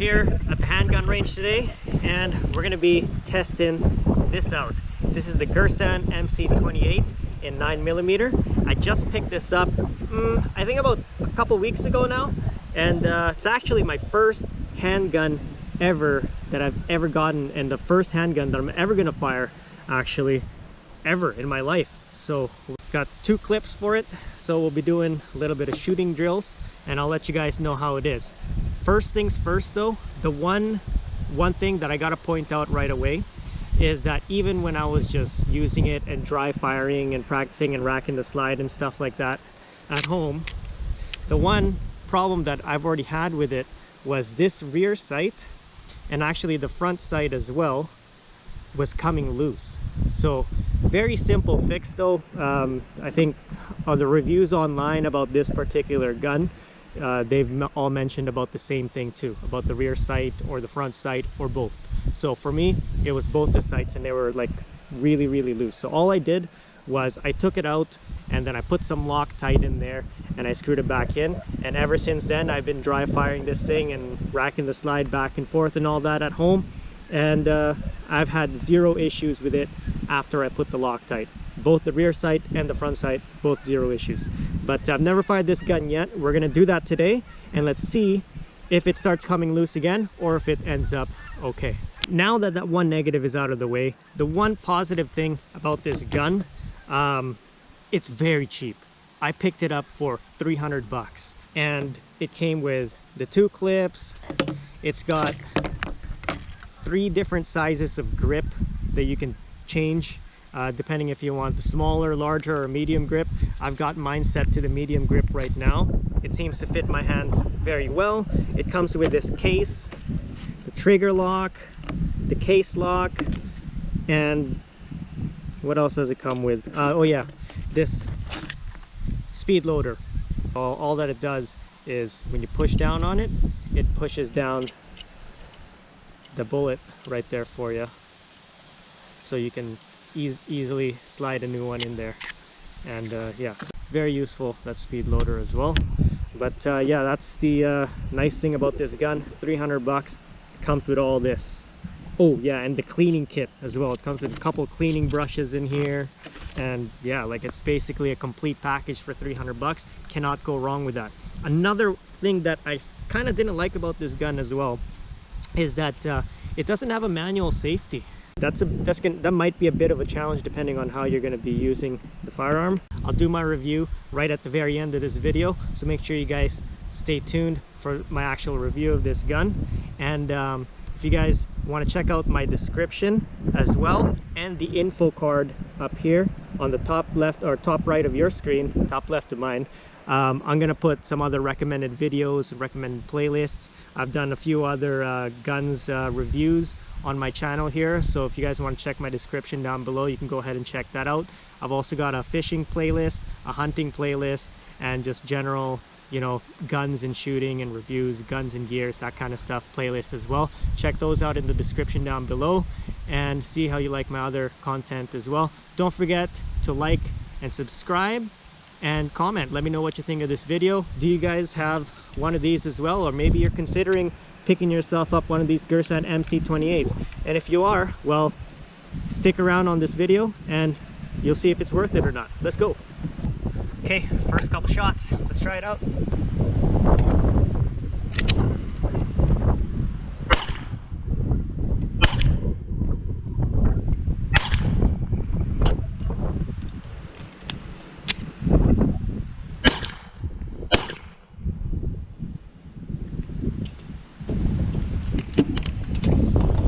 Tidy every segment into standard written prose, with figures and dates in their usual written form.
here at the handgun range today, and we're going to be testing this out. This is the Girsan MC28 in 9mm. I just picked this up, I think about a couple weeks ago now, and it's actually my first handgun ever that I've ever gotten, and the first handgun that I'm ever going to fire, actually, ever in my life. So we've got 2 clips for it, so we'll be doing a little bit of shooting drills, and I'll let you guys know how it is. First things first though, the one thing that I gotta point out right away is that even when I was just using it and dry firing and practicing and racking the slide and stuff like that at home, the one problem that I've already had with it was this rear sight, and actually the front sight as well, was coming loose. So very simple fix though. I think the reviews online about this particular gun, they've all mentioned about the same thing too, about the rear sight or the front sight or both. So for me, it was both the sights, and they were like really loose. So all I did was I took it out, and then I put some Loctite in there, and I screwed it back in. And ever since then, I've been dry firing this thing and racking the slide back and forth and all that at home, and I've had 0 issues with it after I put the Loctite. Both the rear sight and the front sight, both 0 issues. But I've never fired this gun yet. We're gonna do that today, and let's see if it starts coming loose again or if it ends up okay. Now that that one negative is out of the way, the one positive thing about this gun, it's very cheap. I picked it up for 300 bucks, and it came with the 2 clips. It's got 3 different sizes of grip that you can change depending if you want the smaller, larger, or medium grip. I've got mine set to the medium grip right now. It seems to fit my hands very well. It comes with this case, the trigger lock, the case lock, and what else does it come with? Oh yeah, this speed loader. All that it does is when you push down on it, it pushes down the bullet right there for you, so you can easily slide a new one in there. And yeah, very useful, that speed loader as well. But yeah, that's the nice thing about this gun. 300 bucks, comes with all this. Oh yeah, and the cleaning kit as well. It comes with a couple cleaning brushes in here, and yeah, like it's basically a complete package for 300 bucks. Cannot go wrong with that. Another thing that I kind of didn't like about this gun as well is that it doesn't have a manual safety. That might be a bit of a challenge depending on how you're going to be using the firearm. I'll do my review right at the very end of this video, so make sure you guys stay tuned for my actual review of this gun. And if you guys want to check out my description as well, and the info card up here on the top left or top right of your screen, top left of mine, I'm gonna put some other recommended videos, recommended playlists. I've done a few other guns reviews on my channel here, so if you guys want to check my description down below, you can go ahead and check that out. I've also got a fishing playlist, a hunting playlist, and just general, you know, guns and shooting and reviews, guns and gears, that kind of stuff playlist as well. Check those out in the description down below and see how you like my other content as well. Don't forget to like and subscribe and comment. Let me know what you think of this video. Do you guys have one of these as well, or maybe you're considering picking yourself up one of these Girsan MC28s? And if you are, well, stick around on this video and you'll see if it's worth it or not. Let's go. Okay, first couple shots. Let's try it out.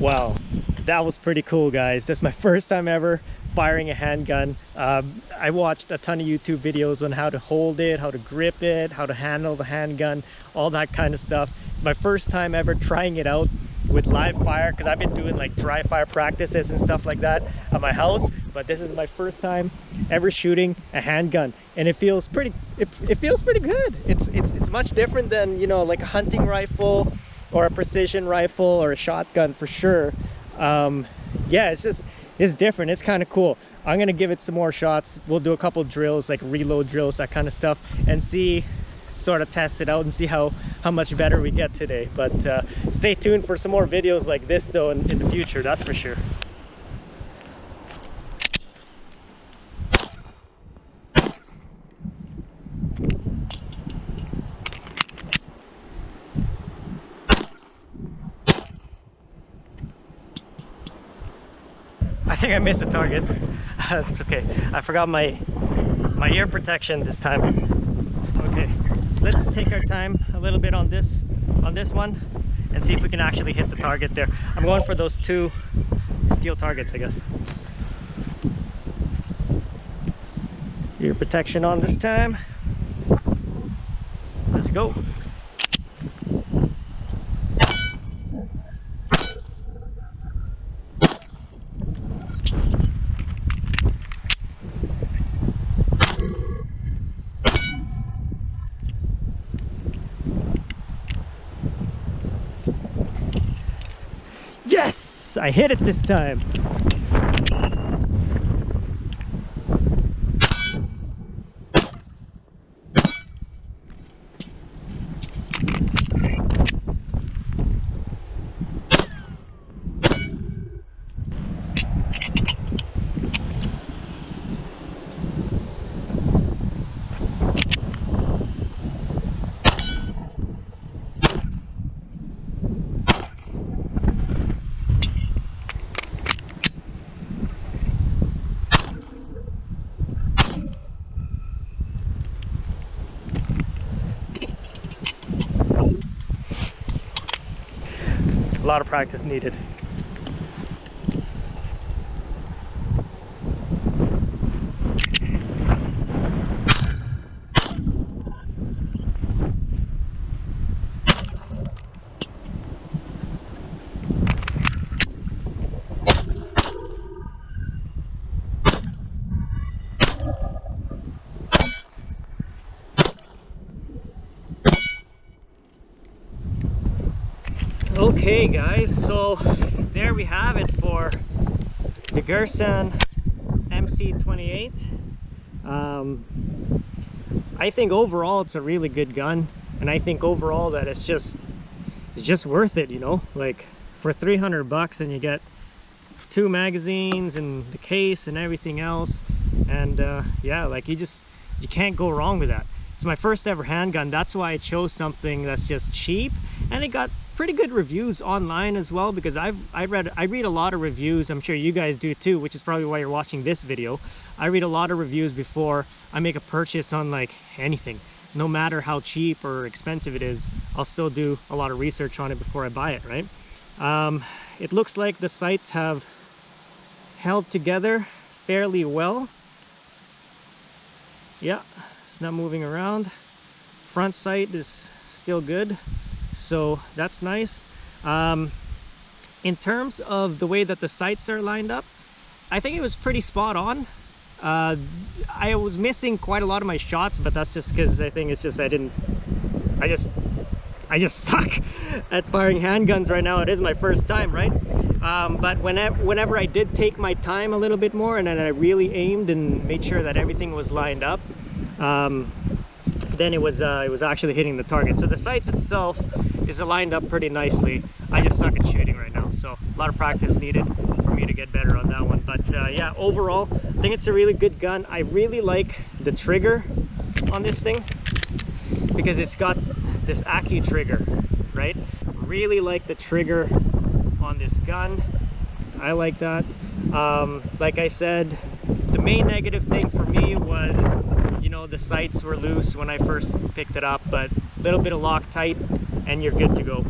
Wow, that was pretty cool, guys. That's my first time ever firing a handgun. I watched a ton of YouTube videos on how to hold it, how to grip it, how to handle the handgun, all that kind of stuff. It's my first time ever trying it out with live fire, because I've been doing like dry fire practices and stuff like that at my house, but this is my first time ever shooting a handgun, and it feels pretty it feels pretty good. It's much different than, you know, like a hunting rifle or a precision rifle or a shotgun for sure. Yeah, it's different. It's kind of cool. I'm gonna give it some more shots. We'll do a couple drills, like reload drills, that kind of stuff, and see sort of test it out and see how much better we get today. But stay tuned for some more videos like this though in the future, that's for sure. I think I missed the targets. It's okay. I forgot my ear protection this time. Okay, let's take our time a little bit on this one and see if we can actually hit the target there. I'm going for those 2 steel targets, I guess. Ear protection on this time. Let's go. Yes! I hit it this time! A lot of practice needed. Okay guys, so there we have it for the Girsan MC28. I think overall it's a really good gun, and I think overall that it's just worth it, you know, like for 300 bucks and you get 2 magazines and the case and everything else, and yeah, like you can't go wrong with that. It's my first ever handgun, that's why I chose something that's just cheap, and it got pretty good reviews online as well, because I read a lot of reviews. I'm sure you guys do too, which is probably why you're watching this video. I read a lot of reviews before I make a purchase on like anything. No matter how cheap or expensive it is, I'll still do a lot of research on it before I buy it, right? It looks like the sights have held together fairly well. Yeah, it's not moving around. Front sight is still good, so that's nice. In terms of the way that the sights are lined up, I think it was pretty spot on. I was missing quite a lot of my shots, but that's just because I think it's just I just suck at firing handguns right now. It is my first time, right? But whenever I did take my time a little bit more and then I really aimed and made sure that everything was lined up, then it was actually hitting the target. So the sights itself is lined up pretty nicely. I just suck at shooting right now, so a lot of practice needed for me to get better on that one. But yeah, overall I think it's a really good gun. I really like the trigger on this thing because it's got this Accu trigger, right? Really like the trigger on this gun. I like that. Like I said, the main negative thing for me was, you know, the sights were loose when I first picked it up, but a little bit of Loctite and you're good to go.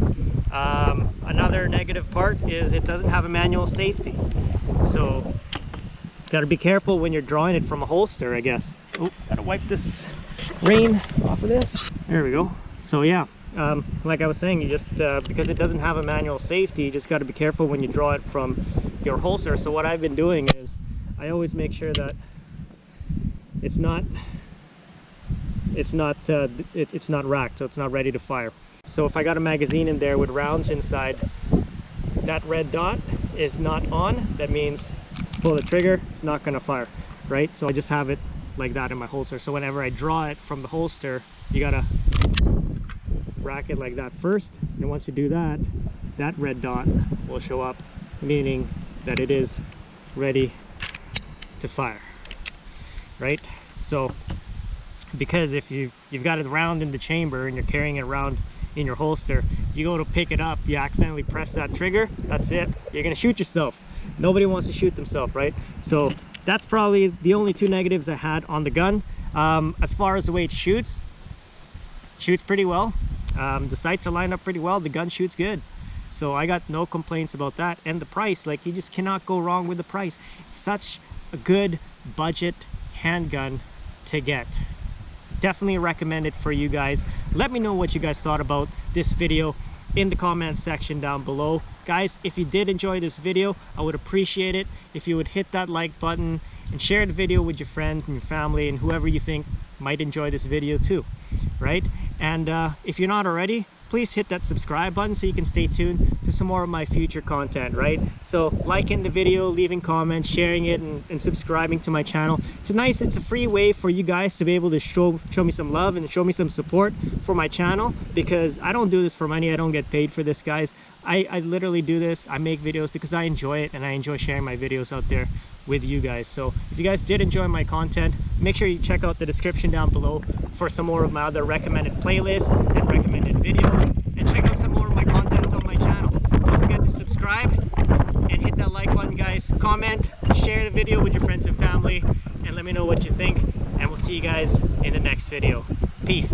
Another negative part is it doesn't have a manual safety, so gotta be careful when you're drawing it from a holster, I guess. Oh, gotta wipe this rain off of this. There we go. So yeah, like I was saying, you just because it doesn't have a manual safety, you just got to be careful when you draw it from your holster. So what I've been doing is I always make sure that it's not racked, so it's not ready to fire. So if I got a magazine in there with rounds inside, that red dot is not on. That means pull the trigger, it's not going to fire, right? So I just have it like that in my holster, so whenever I draw it from the holster, you gotta bracket like that first, and once you do that, that red dot will show up, meaning that it is ready to fire, right? So because if you've got it round in the chamber and you're carrying it around in your holster, you go to pick it up, you accidentally press that trigger, that's it, you're gonna shoot yourself. Nobody wants to shoot themselves, right? So that's probably the only two negatives I had on the gun. As far as the way it shoots pretty well. The sights are lined up pretty well, the gun shoots good, so I got no complaints about that. And the price, like, you just cannot go wrong with the price. It's such a good budget handgun to get. Definitely recommend it for you guys. Let me know what you guys thought about this video in the comments section down below. Guys, if you did enjoy this video, I would appreciate it if you would hit that like button and share the video with your friends and your family and whoever you think might enjoy this video too, right? And if you're not already, please hit that subscribe button so you can stay tuned to some more of my future content, right? So liking the video, leaving comments, sharing it, and subscribing to my channel. It's a free way for you guys to be able to show me some love and show me some support for my channel, because I don't do this for money. I don't get paid for this, guys. I literally do this. I make videos because I enjoy it, and I enjoy sharing my videos out there with you guys. So if you guys did enjoy my content, make sure you check out the description down below for some more of my other recommended playlists and recommended videos, and check out some more of my content on my channel. Don't forget to subscribe and hit that like button, guys. Comment, share the video with your friends and family, and let me know what you think, and we'll see you guys in the next video. Peace.